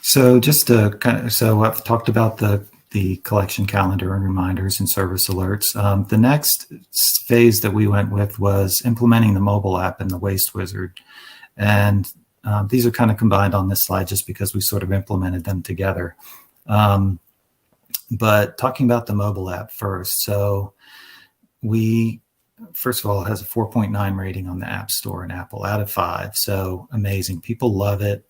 So just to so I've talked about the collection calendar and reminders and service alerts. The next phase that we went with was implementing the mobile app in the Waste Wizard. And these are kind of combined on this slide just because we sort of implemented them together. But talking about the mobile app first. So first of all, it has a 4.9 rating on the App Store and Apple out of 5. So amazing. People love it.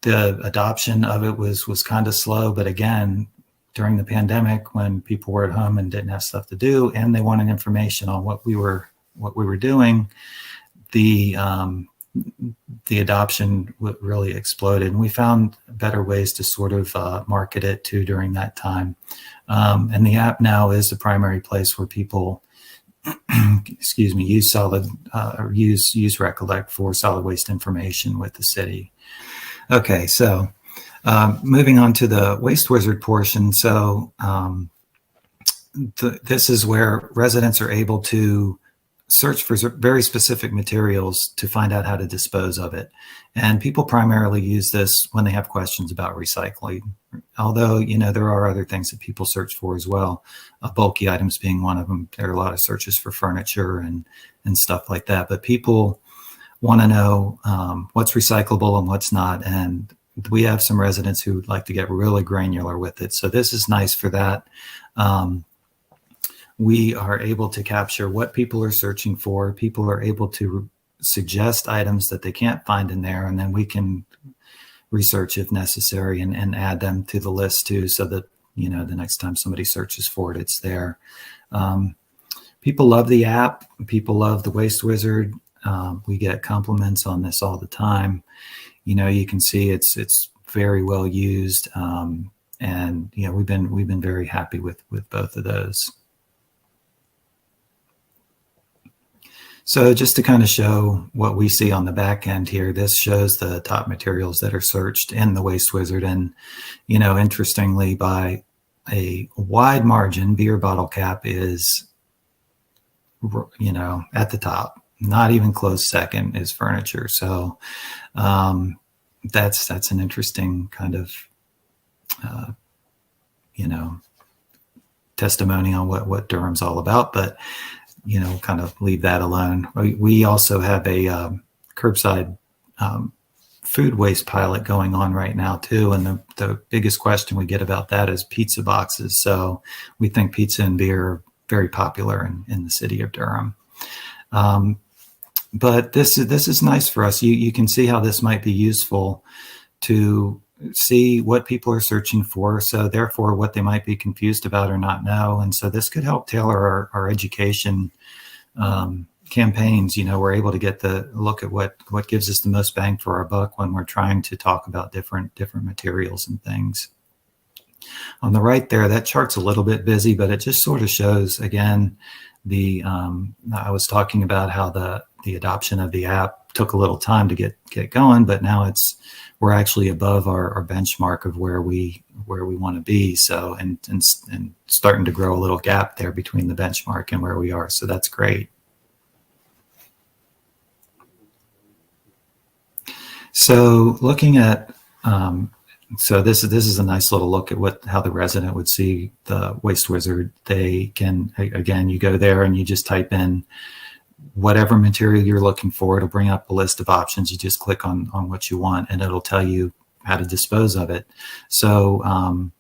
The adoption of it was kind of slow, but again, during the pandemic, when people were at home and didn't have stuff to do, and they wanted information on what we were doing, the adoption really exploded, and we found better ways to sort of market it too during that time. And the app now is the primary place where people, excuse me, use Recollect for solid waste information with the city. Okay, so moving on to the Waste Wizard portion. So this is where residents are able to search for very specific materials to find out how to dispose of it. And people primarily use this when they have questions about recycling. Although, you know, there are other things that people search for as well, bulky items being one of them. There are a lot of searches for furniture and stuff like that. But people want to know what's recyclable and what's not. And we have some residents who like to get really granular with it. So this is nice for that. We are able to capture what people are searching for. People are able to suggest items that they can't find in there, and then we can research if necessary and add them to the list too, so that, you know, the next time somebody searches for it, it's there. People love the app. People love the Waste Wizard. We get compliments on this all the time. You know, you can see it's very well used, and you know, we've been very happy with both of those. So just to kind of show what we see on the back end here, this shows the top materials that are searched in the Waste Wizard. And, you know, interestingly, by a wide margin, beer bottle cap is, you know, at the top. Not even close second is furniture. So that's an interesting kind of, you know, testimony on what Durham's all about. But you know, kind of leave that alone. We also have a curbside food waste pilot going on right now too. And the biggest question we get about that is pizza boxes. So we think pizza and beer are very popular in the city of Durham. But this is nice for us. You can see how this might be useful to see what people are searching for, so therefore what they might be confused about or not know. And so this could help tailor our education campaigns. You know, we're able to get the look at what gives us the most bang for our buck when we're trying to talk about different materials and things. On the right there, that chart's a little bit busy, but it just sort of shows again I was talking about how the adoption of the app took a little time to get going, but now we're actually above our benchmark of where we want to be. So and starting to grow a little gap there between the benchmark and where we are. So that's great. So looking at so this is a nice little look at how the resident would see the Waste Wizard. They can, again, you go there and you just type in whatever material you're looking for. It'll bring up a list of options. You just click on what you want and it'll tell you how to dispose of it. So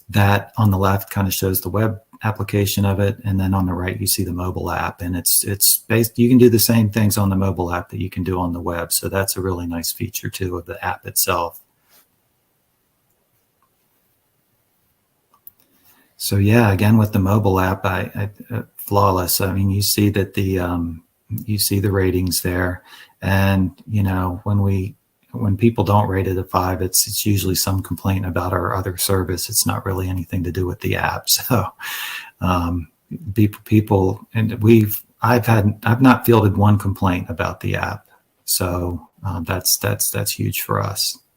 that on the left kind of shows the web application of it, and then on the right you see the mobile app, and it's based, you can do the same things on the mobile app that you can do on the web. So that's a really nice feature too of the app itself. So yeah, again with the mobile app, I flawless. I mean, you see that you see the ratings there, and you know, when people don't rate it a 5, it's usually some complaint about our other service. It's not really anything to do with the app. So people, and I've not fielded one complaint about the app. So that's huge for us.